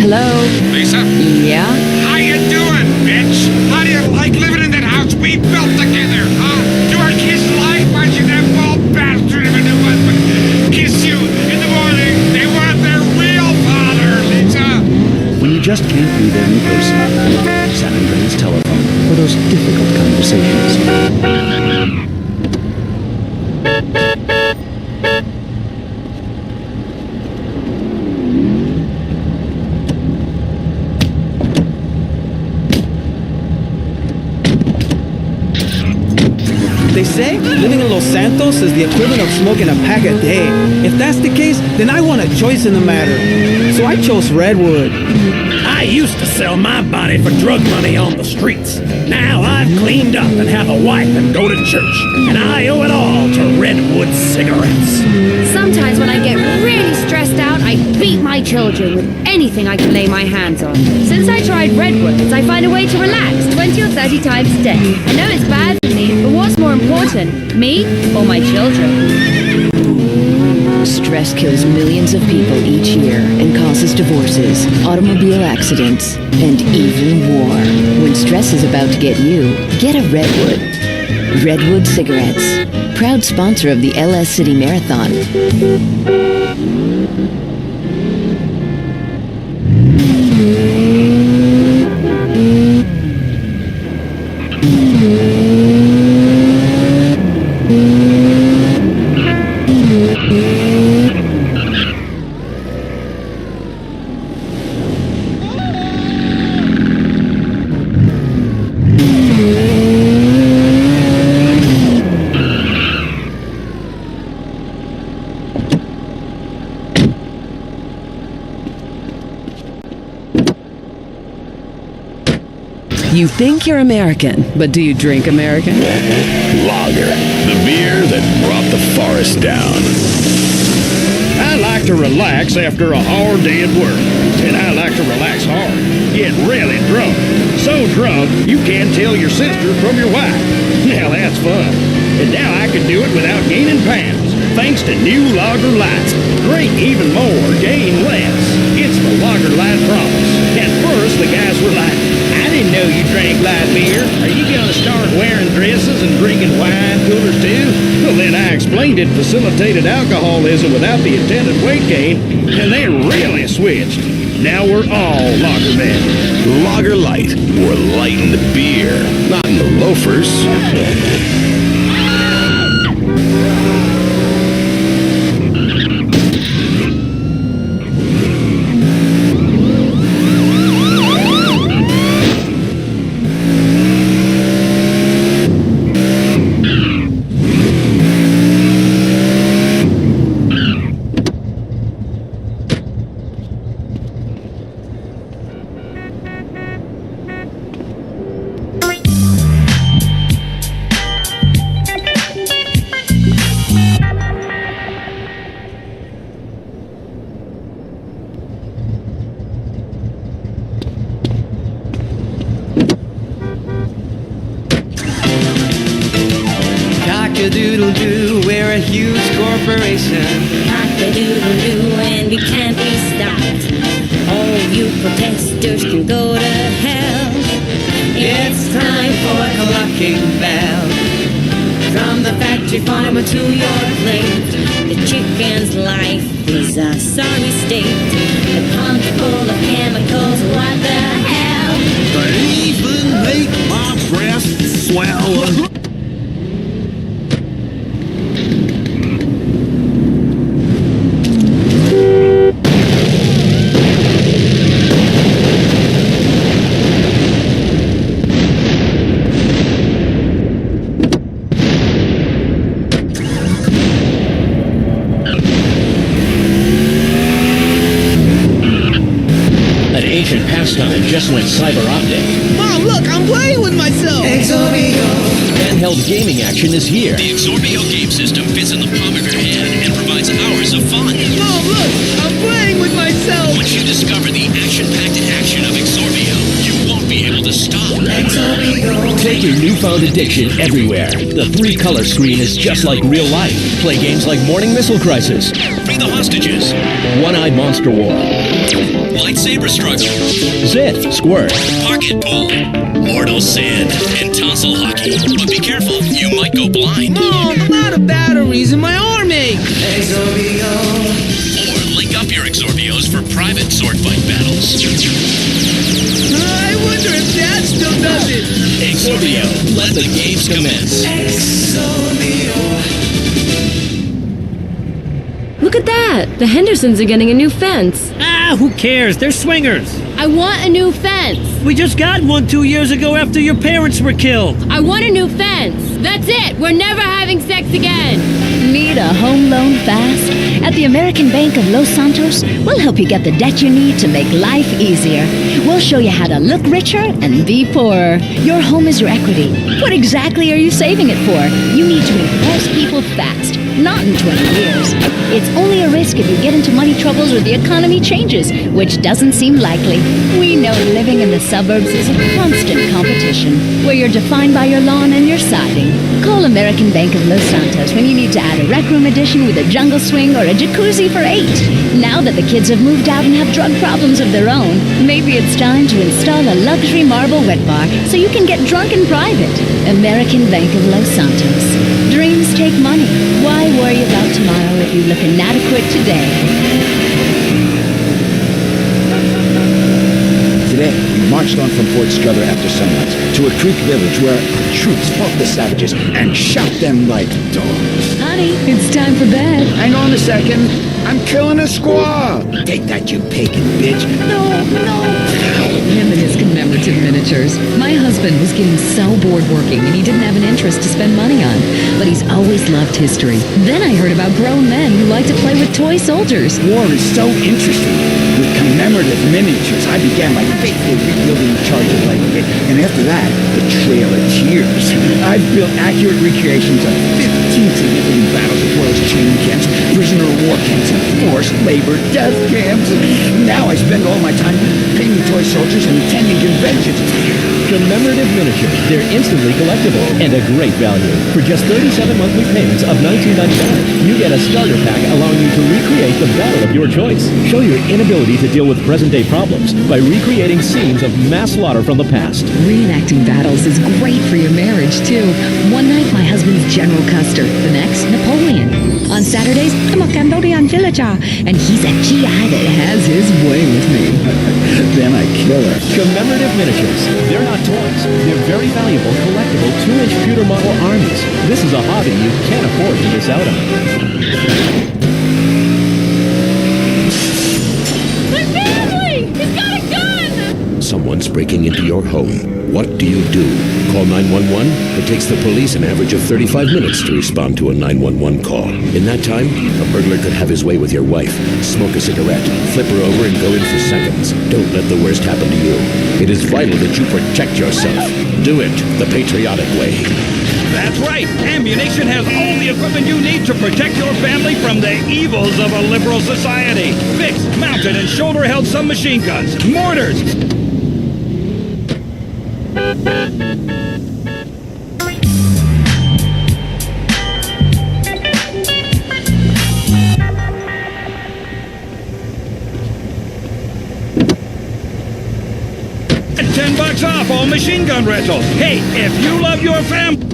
Hello? Lisa? Yeah? How you doing, bitch? How do you like living in that house we built together, huh? Do our kids like watching that bald bastard of a new husband kiss you in the morning? They want their real father, Lisa! When you just can't be there in person, use Andreas' telephone for those difficult conversations. They say living in Los Santos is the equivalent of smoking a pack a day. If that's the case, then I want a choice in the matter. So I chose Redwood. I used to sell my body for drug money on the streets. Now I've cleaned up and have a wife and go to church. And I owe it all to Redwood cigarettes. Sometimes when I get really stressed out, I beat my children with anything I can lay my hands on. Since I tried Redwoods, I find a way to relax 20 or 30 times a day. I know it's bad for me, but what's more important, me or my children? Stress kills millions of people each year and causes divorces, automobile accidents, and even war. When stress is about to get you, get a Redwood. Redwood Cigarettes, proud sponsor of the LS City Marathon. You think you're American, but do you drink American? Lager, the beer that brought the forest down. I like to relax after a hard day at work. And I like to relax hard. Get really drunk. So drunk, you can't tell your sister from your wife. Now that's fun. And now I can do it without gaining pounds. Thanks to new Lager Lights. Drink even more, gain less. It's the Lager Light promise. At first, the guys were like, I didn't know you drank light beer. Are you gonna start wearing dresses and drinking wine coolers too? Well, then I explained it facilitated alcoholism without the attendant weight gain, and they really switched. Now we're all lager men. Lager Light. We're light in the beer, not in the loafers. Cock-a-doodle-doo, we're a huge corporation. Cock-a-doodle-doo, and we can't be stopped. All sisters to go to hell. It's time for clucking bell. From the factory farmer to your plate, the chicken's life is a sorry state. The pond's full of chemicals, what the hell? They even make my breast swell. Ancient pastime just went cyber optic. Mom, look, I'm playing with myself. Handheld gaming action is here. The Exorbio game system fits in the palm of your hand and provides hours of fun. Mom, look, I'm playing with myself. Once you discover the action-packed action of Exorbio, you won't be able to stop. Take your newfound addiction everywhere. The 3-color screen is just like real life. Play games like Morning Missile Crisis, Free the hostages. One-Eyed Monster War, Lightsaber struggle. Zit, Squirt, Pocket pool. Mortal Sin. And tonsil hockey. But be careful, you might go blind. Mom, I'm out of batteries and my arm aches. Or link up your Exorbios for private sword fight battles. I wonder if Dad still does it. Exorbio, let the games commence. Look at that! The Hendersons are getting a new fence. Ah, who cares? They're swingers. I want a new fence. We just got one 2 years ago after your parents were killed. I want a new fence. That's it. We're never having sex again. Need a home loan fast? At the American Bank of Los Santos, we'll help you get the debt you need to make life easier. We'll show you how to look richer and be poorer. Your home is your equity. What exactly are you saving it for? You need to impress people fast, not in 20 years. It's only a risk if you get into money troubles or the economy changes, which doesn't seem likely. We know living in the suburbs is a constant competition, where you're defined by your lawn and your siding. Call American Bank of Los Santos when you need to add a rec room addition with a jungle swing or a jacuzzi for 8. Now that the kids have moved out and have drug problems of their own, maybe it's time to install a luxury marble wet bar so you can get drunk in private. American Bank of Los Santos. Dreams take money. Why worry about tomorrow if you look inadequate today? Today, we marched on from Fort Strother after sunrise to a creek village where troops fought the savages and shot them like dogs. Honey, it's time for bed. Hang on a second. I'm killing a squaw. Take that, you pagan bitch. No. Him and his commemorative miniatures. My husband was getting so bored working and he didn't have an interest to spend money on, but he's always loved history. Then I heard about grown men who like to play with toy soldiers. War is so interesting. With commemorative miniatures, I began my faithful rebuilding the charge of life, and after that, the Trail of Tears. I've built accurate recreations of 15 significant battles as well as training camps, prisoner of war camps, and forced labor death camps. Now I spend all my time painting toy soldiers and attending conventions. Commemorative miniatures. They're instantly collectible and a great value. For just 37 monthly payments of $19.99, you get a starter pack allowing you to recreate the battle of your choice. Show your inability to deal with present-day problems by recreating scenes of mass slaughter from the past. Reenacting battles is great for your marriage, too. One night, my husband's General Custer. The next, Napoleon. On Saturdays, I'm a Cambodian villager, and he's a GI that has his way with me. Then I kill her. Commemorative miniatures. They're not toys. They're very valuable, collectible 2-inch pewter model armies. This is a hobby you can't afford to miss out on. My family! He's got a gun! Someone's breaking into your home. What do you do? Call 911? It takes the police an average of 35 minutes to respond to a 911 call. In that time, a burglar could have his way with your wife, smoke a cigarette, flip her over, and go in for seconds. Don't let the worst happen to you. It is vital that you protect yourself. Do it the patriotic way. That's right. Ammunition has all the equipment you need to protect your family from the evils of a liberal society. Fixed, mounted, and shoulder-held submachine guns, mortars. $10 off all machine gun rentals. Hey, if you love your family...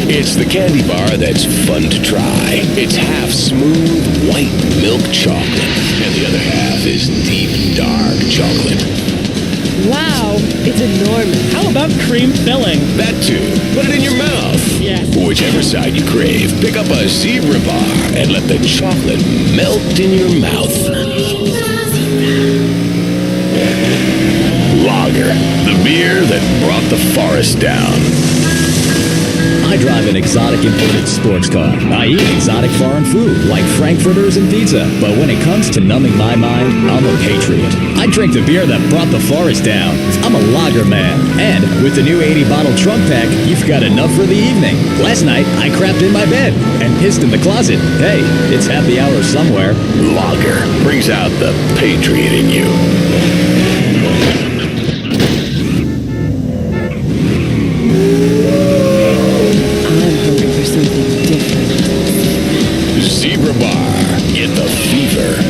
It's the candy bar that's fun to try. It's half smooth, white milk chocolate, and the other half is deep, dark chocolate. Wow, it's enormous. How about cream filling? That too. Put it in your mouth. Yes. Whichever side you crave, pick up a zebra bar and let the chocolate melt in your mouth. Lager, the beer that brought the forest down. I drive an exotic imported sports car. I eat exotic foreign food, like frankfurters and pizza. But when it comes to numbing my mind, I'm a patriot. I drink the beer that brought the forest down. I'm a lager man. And with the new 80-bottle trunk pack, you've got enough for the evening. Last night, I crapped in my bed and pissed in the closet. Hey, it's happy hour somewhere. Lager brings out the patriot in you.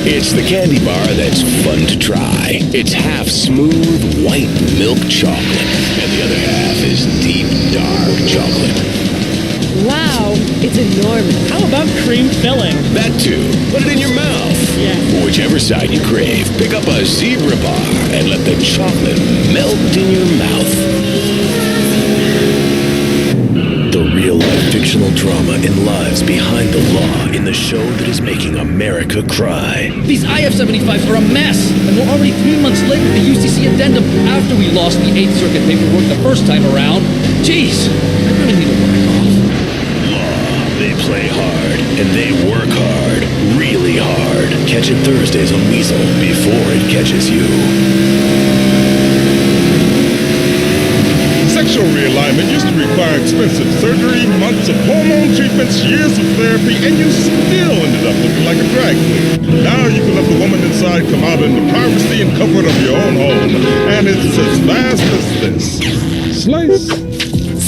It's the candy bar that's fun to try. It's half smooth, white milk chocolate, and the other half is deep, dark chocolate. Wow, it's enormous. How about cream filling? That too. Put it in your mouth. Yeah. Whichever side you crave, pick up a zebra bar and let the chocolate melt in your mouth. The real-life fictional drama in lives behind the law in the show that is making America cry. These IF-75s are a mess, and we're already 3 months late with the UCC addendum after we lost the 8th Circuit paperwork the first time around. Jeez, I really need to work off. Law, they play hard, and they work hard, really hard. Catch it Thursdays on Weasel before it catches you. Sexual realignment used to require expensive surgery, months of hormone treatments, years of therapy, and you still ended up looking like a drag queen. Now you can let the woman inside come out in the privacy and comfort of your own home. And it's as fast as this. Slice.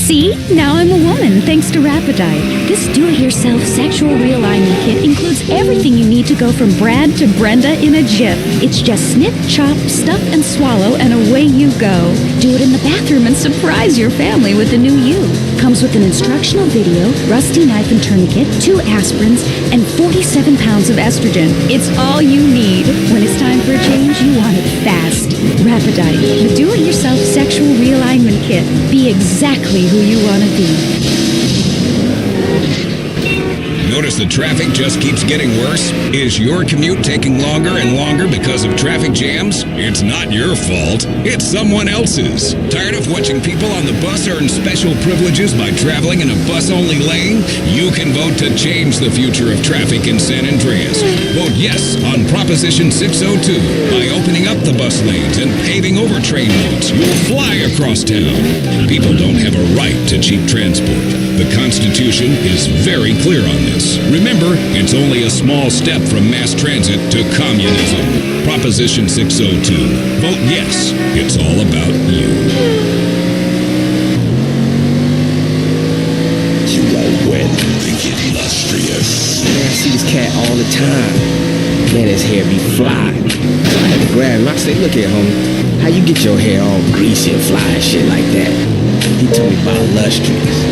See? Now I'm a woman, thanks to Rapidite. This do-it-yourself sexual realignment kit includes everything you need to go from Brad to Brenda in a jiff. It's just snip, chop, stuff, and swallow, and away you go. Do it in the bathroom and surprise your family with the new you. Comes with an instructional video, rusty knife and tourniquet, 2 aspirins, and 47 pounds of estrogen. It's all you need. When it's time for a change, you want it fast. Rapidite, the do-it-yourself sexual realignment kit. Be exactly who you want to be. Notice the traffic just keeps getting worse? Is your commute taking longer and longer because of traffic jams? It's not your fault. It's someone else's. Tired of watching people on the bus earn special privileges by traveling in a bus-only lane? You can vote to change the future of traffic in San Andreas. Vote yes on Proposition 602. By opening up the bus lanes and paving over train routes, you'll fly across town. People don't have a right to cheap transport. The Constitution is very clear on this. Remember, it's only a small step from mass transit to communism. Proposition 602. Vote yes. It's all about you. You got wet. Think it illustrious. Man, I see this cat all the time. Man, his hair be fly. So I had to grab him. I said, look here, homie. How you get your hair all greasy and fly and shit like that? He told me about illustrious.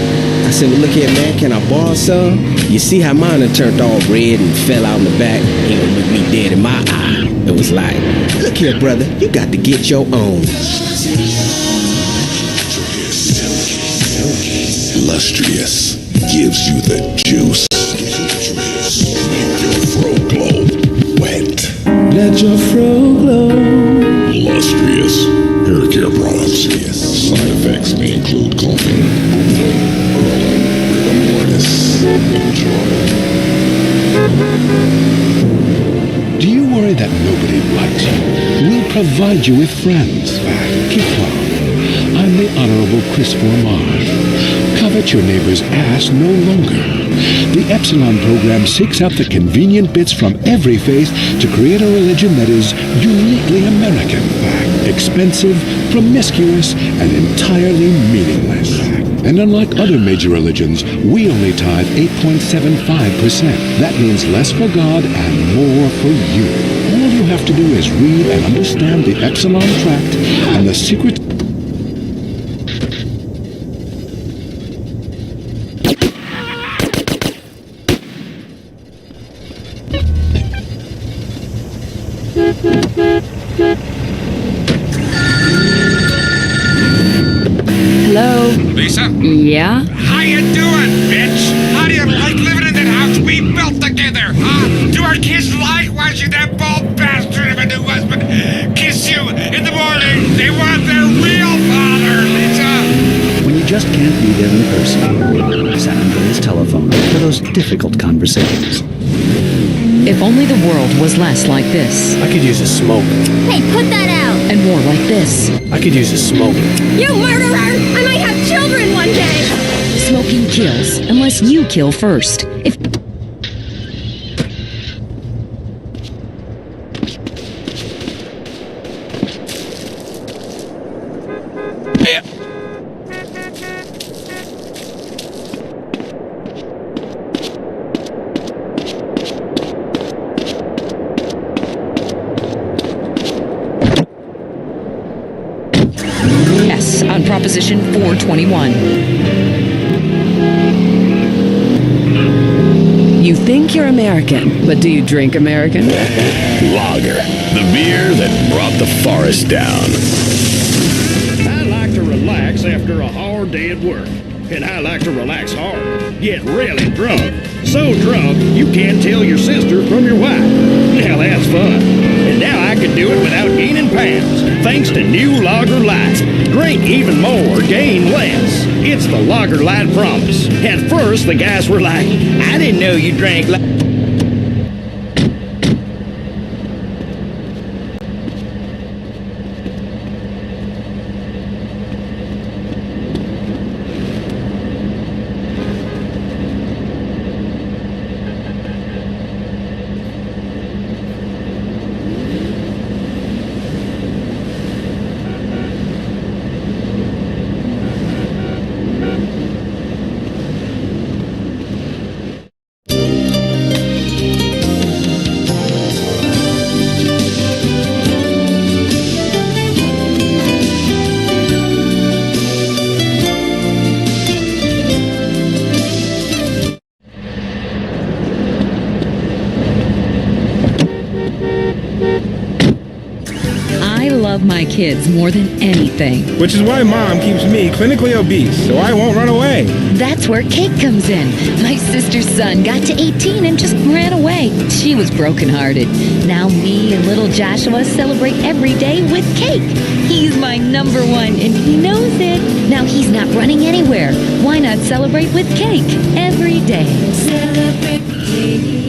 I said, well, look here, man, can I borrow some? You see how mine had turned all red and fell out in the back? He gonna look me dead in my eye. It was like, look here, brother, you got to get your own. Illustrious gives you the juice. Make your fro glow wet. Let your fro glow. Illustrious hair care products. Side effects may include coughing, curling, rigor mortis. Enjoy. Do you worry that nobody likes you? We'll provide you with friends. Keep calm. I'm the Honorable Chris Formage. Covet your neighbor's ass no longer. The Epsilon program seeks out the convenient bits from every faith to create a religion that is uniquely American. Expensive, promiscuous, and entirely meaningless. And unlike other major religions, we only tithe 8.75%. That means less for God and more for you. All you have to do is read and understand the Epsilon Tract and the secret... Hello? Lisa? Yeah? How you doing, bitch? How do you like living in that house we built together, huh? Do our kids like watching that bald bastard of a new husband kiss you in the morning? They want their real father, Lisa. When you just can't be there in person, San Andreas telephone for those difficult conversations. If only the world was less like this. I could use a smoke. Hey, put that out! And more like this. I could use a smoke. You murderer! I might have children one day! Smoking kills, unless you kill first. If Yes, on Proposition 421. You think you're American, but do you drink American? Lager, the beer that brought the forest down. I like to relax after a hard day at work. And I like to relax hard. Get really drunk. So drunk, you can't tell your sister from your wife. Now that's fun. And now I can do it without gaining pounds, thanks to new Lager Light. Drink even more, gain less. It's the Lager Light promise. At first, the guys were like, I didn't know you drank like... I love my kids more than anything. Which is why Mom keeps me clinically obese, so I won't run away. That's where Cake comes in. My sister's son got to 18 and just ran away. She was brokenhearted. Now me and little Joshua celebrate every day with Cake. He's my number one, and he knows it. Now he's not running anywhere. Why not celebrate with Cake every day? Celebrate with Cake.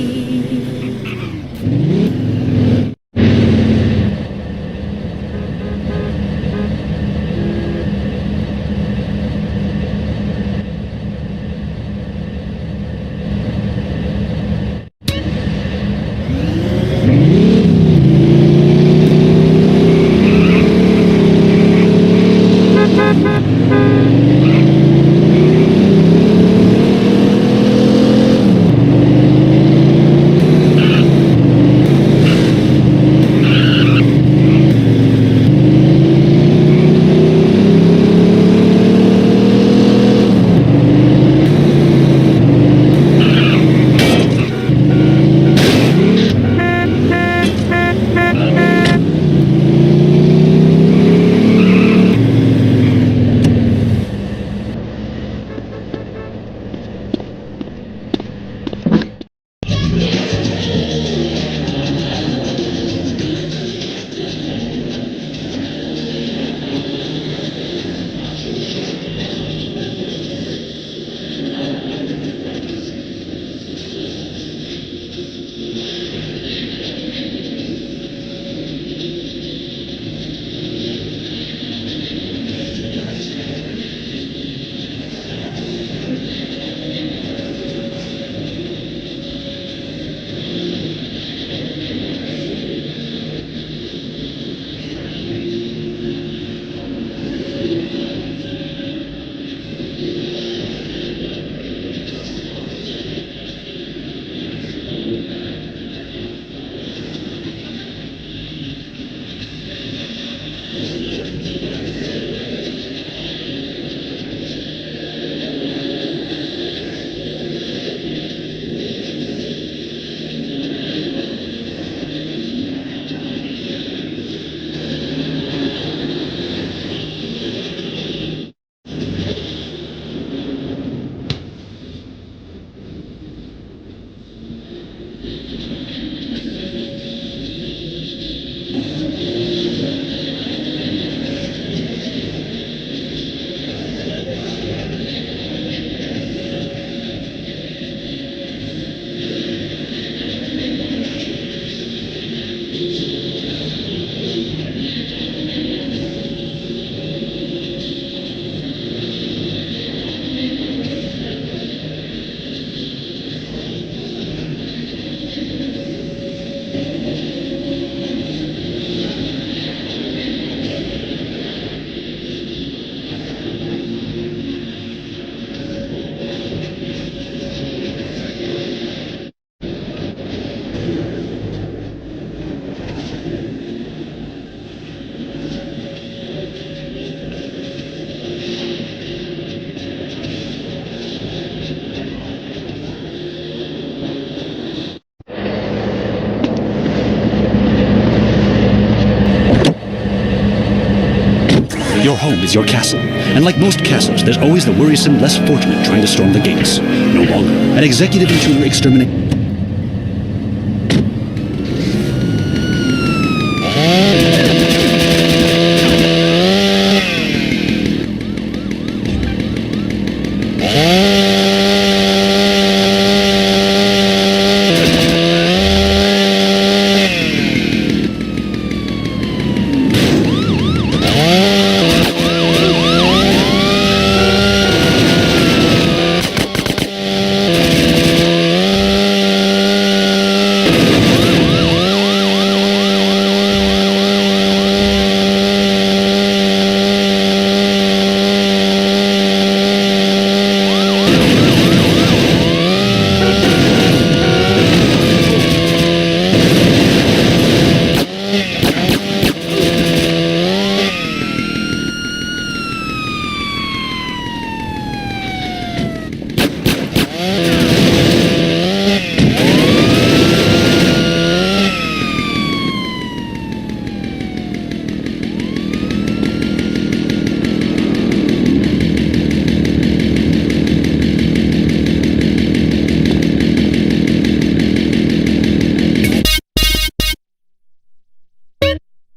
Your home is your castle, and like most castles, there's always the worrisome, less fortunate trying to storm the gates. No longer. An executive intruder exterminate...